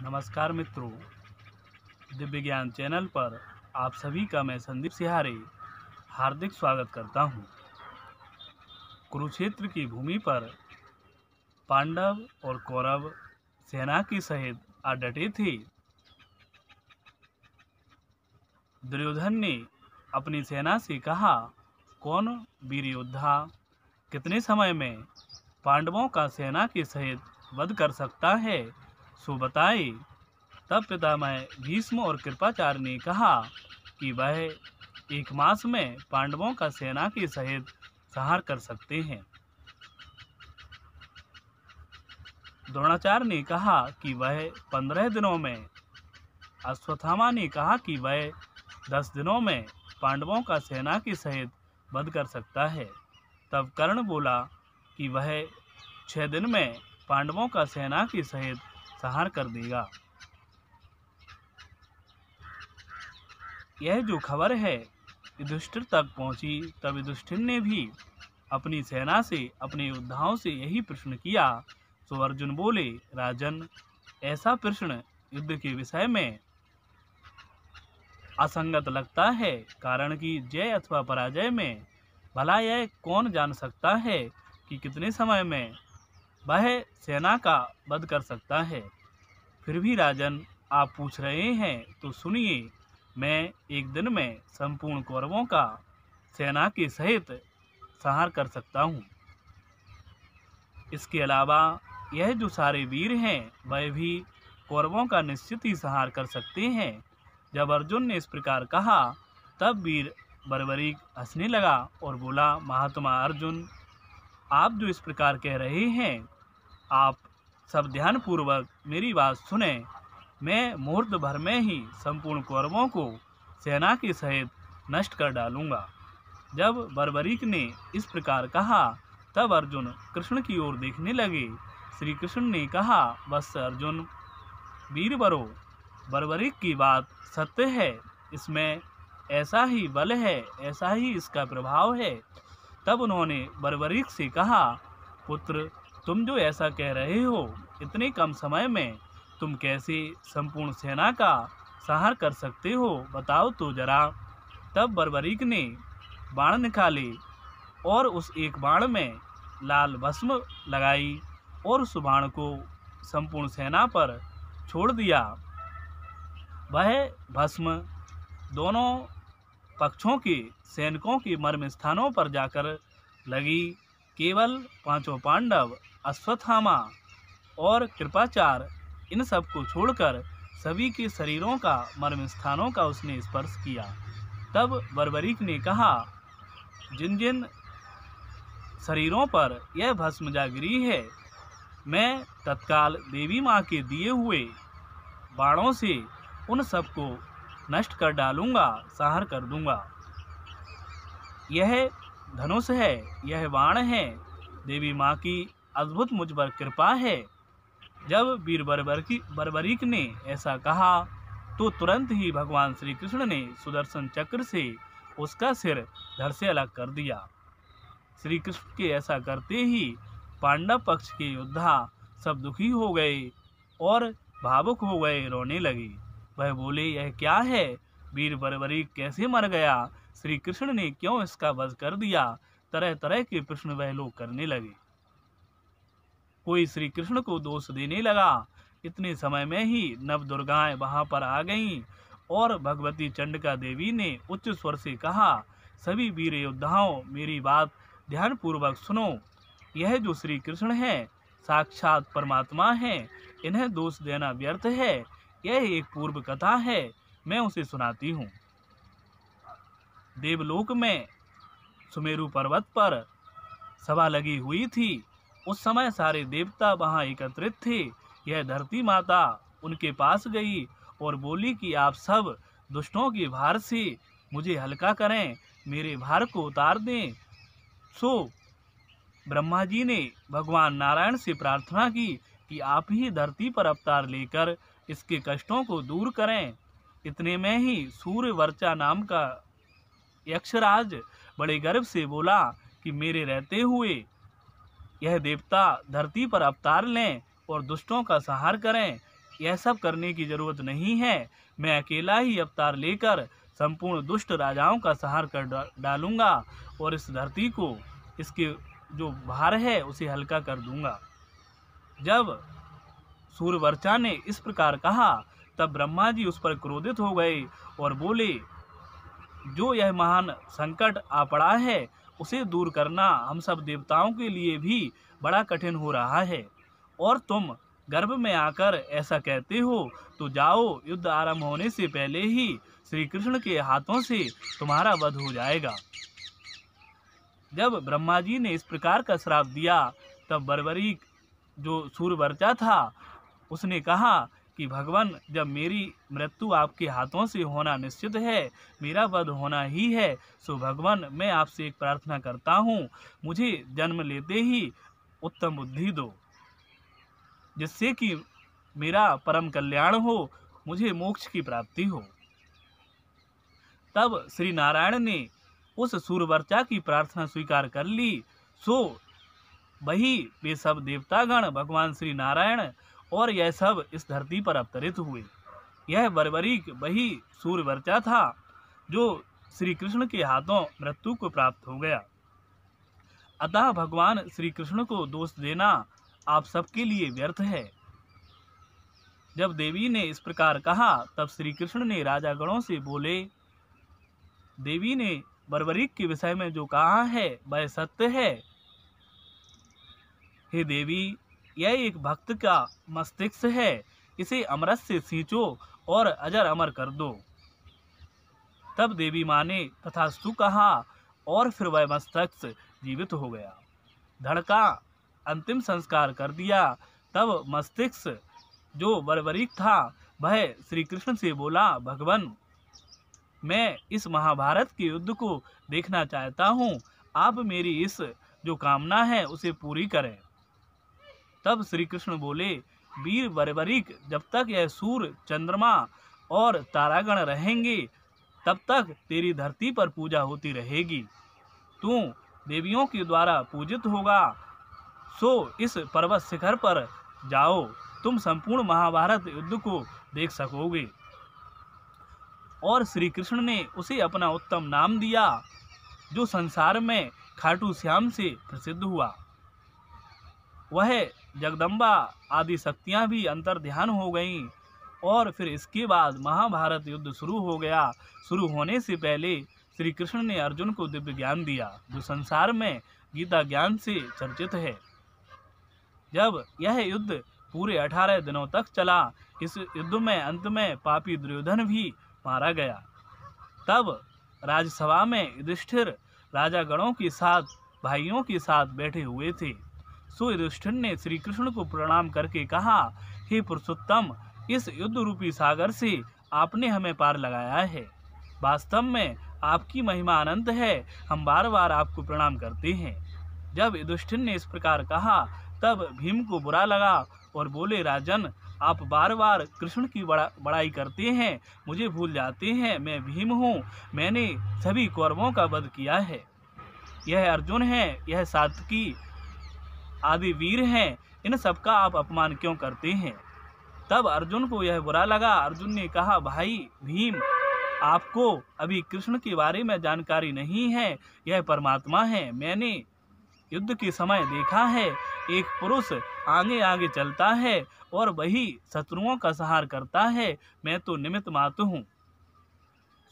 नमस्कार मित्रों, दिव्य ज्ञान चैनल पर आप सभी का मैं संदीप सिहारे हार्दिक स्वागत करता हूं। कुरुक्षेत्र की भूमि पर पांडव और कौरव सेना के सहित आ डटे थे। दुर्योधन ने अपनी सेना से कहा, कौन वीर योद्धा कितने समय में पांडवों का सेना के सहित वध कर सकता है, सो बताए। तब पितामह भीष्म और कृपाचार्य ने कहा कि वह 1 मास में पांडवों का सेना के सहित संहार कर सकते हैं। द्रोणाचार्य ने कहा कि वह 15 दिनों में, अश्वत्थामा ने कहा कि वह 10 दिनों में पांडवों का सेना के सहित वध कर सकता है। तब कर्ण बोला कि वह 6 दिन में पांडवों का सेना के सहित संहार कर देगा। यह जो खबर है युधिष्ठिर तक पहुंची, तब युधिष्ठिर ने भी अपनी सेना से, अपने योद्धाओं से यही प्रश्न किया। तो अर्जुन बोले, राजन, ऐसा प्रश्न युद्ध के विषय में असंगत लगता है, कारण कि जय अथवा पराजय में भला यह कौन जान सकता है कि कितने समय में वह सेना का वध कर सकता है। फिर भी राजन, आप पूछ रहे हैं तो सुनिए, मैं 1 दिन में संपूर्ण कौरवों का सेना के सहित संहार कर सकता हूँ। इसके अलावा यह जो सारे वीर हैं, वह भी कौरवों का निश्चित ही संहार कर सकते हैं। जब अर्जुन ने इस प्रकार कहा, तब वीर बर्बरीक हंसने लगा और बोला, महात्मा अर्जुन, आप जो इस प्रकार कह रहे हैं, आप सब ध्यानपूर्वक मेरी बात सुने। मैं मुहूर्त भर में ही संपूर्ण कौरवों को सेना के सहित नष्ट कर डालूंगा। जब बर्बरीक ने इस प्रकार कहा, तब अर्जुन कृष्ण की ओर देखने लगे। श्री कृष्ण ने कहा, वत्स अर्जुन, वीरवरो, बर्बरीक की बात सत्य है, इसमें ऐसा ही बल है, ऐसा ही इसका प्रभाव है। तब उन्होंने बर्बरीक से कहा, पुत्र, तुम जो ऐसा कह रहे हो, इतने कम समय में तुम कैसे संपूर्ण सेना का संहार कर सकते हो, बताओ तो जरा। तब बर्बरीक ने बाण निकाले और उस एक बाण में लाल भस्म लगाई और उस बाण को संपूर्ण सेना पर छोड़ दिया। वह भस्म दोनों पक्षों के सैनिकों के मर्म स्थानों पर जाकर लगी। केवल 5 पांडव, अश्वत्थामा और कृपाचार्य, इन सब को छोड़कर सभी के शरीरों का, मर्म स्थानों का उसने स्पर्श किया। तब बर्बरीक ने कहा, जिन जिन शरीरों पर यह भस्म जा गिरी है, मैं तत्काल देवी माँ के दिए हुए बाणों से उन सबको नष्ट कर डालूंगा, संहार कर दूंगा। यह धनुष है, यह बाण है, देवी माँ की अद्भुत मुझ पर कृपा है। जब वीर बर्बरीक ने ऐसा कहा, तो तुरंत ही भगवान श्री कृष्ण ने सुदर्शन चक्र से उसका सिर धड़ से अलग कर दिया। श्री कृष्ण के ऐसा करते ही पांडव पक्ष के योद्धा सब दुखी हो गए और भावुक हो गए, रोने लगे। वह बोले, यह क्या है? वीर बर्बरीक कैसे मर गया? श्री कृष्ण ने क्यों इसका वध कर दिया? तरह तरह के प्रश्न वह लोग करने लगे। कोई श्री कृष्ण को दोष देने लगा। इतने समय में ही नव दुर्गाएं वहां पर आ गईं और भगवती चंडिका देवी ने उच्च स्वर से कहा, सभी वीर योद्धाओं, मेरी बात ध्यानपूर्वक सुनो। यह जो श्री कृष्ण है, साक्षात परमात्मा है, इन्हें दोष देना व्यर्थ है। यह एक पूर्व कथा है, मैं उसे सुनाती हूँ। देवलोक में सुमेरु पर्वत पर सभा लगी हुई थी। उस समय सारे देवता वहां एकत्रित थे। यह धरती माता उनके पास गई और बोली कि आप सब दुष्टों के भार से मुझे हल्का करें, मेरे भार को उतार दें। सो ब्रह्मा जी ने भगवान नारायण से प्रार्थना की कि आप ही धरती पर अवतार लेकर इसके कष्टों को दूर करें। इतने में ही सूर्यवर्चा नाम का यक्षराज बड़े गर्व से बोला कि मेरे रहते हुए यह देवता धरती पर अवतार लें और दुष्टों का संहार करें। यह सब करने की जरूरत नहीं है। मैं अकेला ही अवतार लेकर संपूर्ण दुष्ट राजाओं का संहार कर डालूंगा और इस धरती को, इसके जो भार है उसे हल्का कर दूंगा। जब सूर्यवर्चा ने इस प्रकार कहा तब ब्रह्मा जी उस पर क्रोधित हो गए और बोले, जो यह महान संकट आ पड़ा है उसे दूर करना हम सब देवताओं के लिए भी बड़ा कठिन हो रहा है, और तुम गर्भ में आकर ऐसा कहते हो, तो जाओ, युद्ध आरंभ होने से पहले ही श्री कृष्ण के हाथों से तुम्हारा वध हो जाएगा। जब ब्रह्मा जी ने इस प्रकार का श्राप दिया तब बर्बरीक जो सूर्यवर्चा था उसने कहा कि भगवान, जब मेरी मृत्यु आपके हाथों से होना निश्चित है, मेरा वध होना ही है, सो भगवान मैं आपसे एक प्रार्थना करता हूँ, मुझे जन्म लेते ही उत्तम बुद्धि दो, जिससे कि मेरा परम कल्याण हो, मुझे मोक्ष की प्राप्ति हो। तब श्री नारायण ने उस सूर्यवर्चा की प्रार्थना स्वीकार कर ली। सो वही वे सब देवतागण, भगवान श्री नारायण और यह सब इस धरती पर अवतरित हुए। यह बर्बरीक वही सूर्यवर्चा था जो श्री कृष्ण के हाथों मृत्यु को प्राप्त हो गया। अतः भगवान श्री कृष्ण को दोष देना आप सबके लिए व्यर्थ है। जब देवी ने इस प्रकार कहा तब श्री कृष्ण ने राजागणों से बोले, देवी ने बर्बरीक के विषय में जो कहा है वह सत्य है। हे देवी, यह एक भक्त का मस्तिष्क है, इसे अमृत से सींचो और अजर अमर कर दो। तब देवी माँ ने तथास्तु कहा और फिर वह मस्तिष्क जीवित हो गया। धड़ का अंतिम संस्कार कर दिया। तब मस्तिष्क जो बर्बरीक था वह श्री कृष्ण से बोला, भगवान मैं इस महाभारत के युद्ध को देखना चाहता हूँ, आप मेरी इस जो कामना है उसे पूरी करें। तब श्री कृष्ण बोले, वीर बर्बरीक, जब तक यह सूर्य, चंद्रमा और तारागण रहेंगे तब तक तेरी धरती पर पूजा होती रहेगी। तू देवियों के द्वारा पूजित होगा। सो इस पर्वत शिखर पर जाओ, तुम संपूर्ण महाभारत युद्ध को देख सकोगे। और श्री कृष्ण ने उसे अपना उत्तम नाम दिया जो संसार में खाटू श्याम से प्रसिद्ध हुआ। वह जगदम्बा आदि शक्तियां भी अंतर ध्यान हो गईं और फिर इसके बाद महाभारत युद्ध शुरू हो गया। शुरू होने से पहले श्री कृष्ण ने अर्जुन को दिव्य ज्ञान दिया जो संसार में गीता ज्ञान से चर्चित है। जब यह युद्ध पूरे 18 दिनों तक चला, इस युद्ध में अंत में पापी दुर्योधन भी मारा गया। तब राजसभा में युधिष्ठिर राजागणों के साथ भाइयों के साथ बैठे हुए थे। सो युधिष्ठिर ने श्री कृष्ण को प्रणाम करके कहा, हे पुरुषोत्तम, इस युद्ध रूपी सागर से आपने हमें पार लगाया है। वास्तव में आपकी महिमा अनंत है, हम बार बार आपको प्रणाम करते हैं। जब युधिष्ठिर ने इस प्रकार कहा तब भीम को बुरा लगा और बोले, राजन आप बार बार कृष्ण की बड़ाई करते हैं, मुझे भूल जाते हैं। मैं भीम हूँ, मैंने सभी कौरवों का वध किया है। यह अर्जुन है, यह सात्विकी आदि वीर हैं, इन सबका आप अपमान क्यों करते हैं। तब अर्जुन को यह बुरा लगा। अर्जुन ने कहा, भाई भीम, आपको अभी कृष्ण के बारे में जानकारी नहीं है, यह परमात्मा है। मैंने युद्ध के समय देखा है, एक पुरुष आगे आगे चलता है और वही शत्रुओं का संहार करता है, मैं तो निमित्त मात्र हूँ।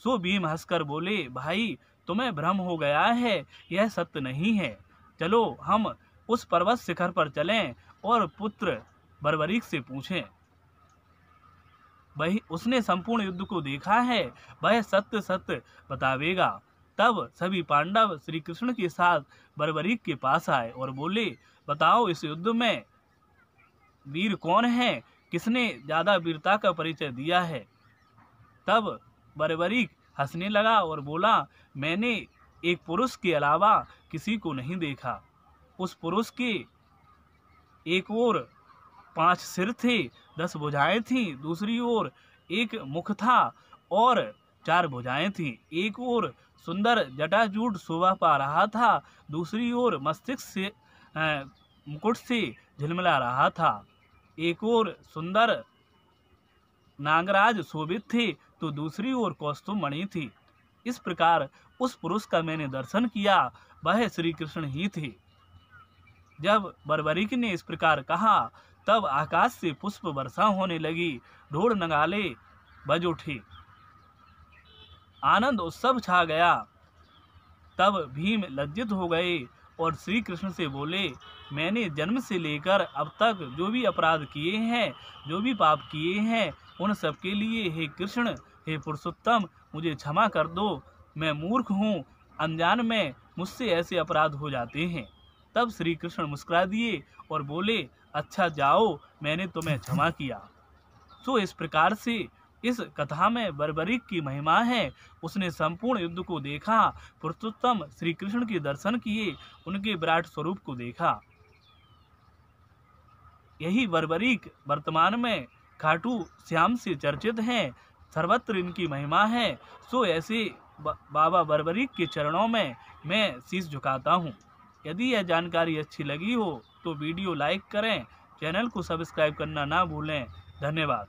सो भीम हंसकर बोले, भाई तुम्हें भ्रम हो गया है, यह सत्य नहीं है। चलो हम उस पर्वत शिखर पर चलें और पुत्र बर्बरीक से पूछें, वही उसने संपूर्ण युद्ध को देखा है, वह सत्य सत्य बतावेगा। तब सभी पांडव श्री कृष्ण के साथ बर्बरीक के पास आए और बोले, बताओ इस युद्ध में वीर कौन है, किसने ज्यादा वीरता का परिचय दिया है। तब बर्बरीक हंसने लगा और बोला, मैंने एक पुरुष के अलावा किसी को नहीं देखा। उस पुरुष के एक ओर 5 सिर थे, 10 भुजाएं थीं, दूसरी ओर एक मुख था और 4 भुजाएं थीं। एक ओर सुंदर जटाजूट शोभा पा रहा था, दूसरी ओर मस्तिष्क से मुकुट से झिलमिला रहा था। एक ओर सुंदर नागराज शोभित थे तो दूसरी ओर कौस्तुभ मणि थी। इस प्रकार उस पुरुष का मैंने दर्शन किया, वह श्री कृष्ण ही थे। जब बर्बरीक ने इस प्रकार कहा तब आकाश से पुष्प वर्षा होने लगी, ढोल नगाड़े बज उठे, आनंद उत्सव छा गया। तब भीम लज्जित हो गए और श्री कृष्ण से बोले, मैंने जन्म से लेकर अब तक जो भी अपराध किए हैं, जो भी पाप किए हैं, उन सब के लिए हे कृष्ण, हे पुरुषोत्तम, मुझे क्षमा कर दो। मैं मूर्ख हूँ, अनजान में मुझसे ऐसे अपराध हो जाते हैं। तब श्री कृष्ण मुस्कुरा दिए और बोले, अच्छा जाओ, मैंने तुम्हें क्षमा किया। तो इस प्रकार से इस कथा में बर्बरीक की महिमा है। उसने संपूर्ण युद्ध को देखा, पुरुषोत्तम श्री कृष्ण के दर्शन किए, उनके विराट स्वरूप को देखा। यही बर्बरीक वर्तमान में खाटू श्याम से चर्चित हैं, सर्वत्र इनकी महिमा है। सो ऐसे बाबा बर्बरीक के चरणों में मैं शीश झुकाता हूँ। यदि यह जानकारी अच्छी लगी हो तो वीडियो लाइक करें, चैनल को सब्सक्राइब करना ना भूलें। धन्यवाद।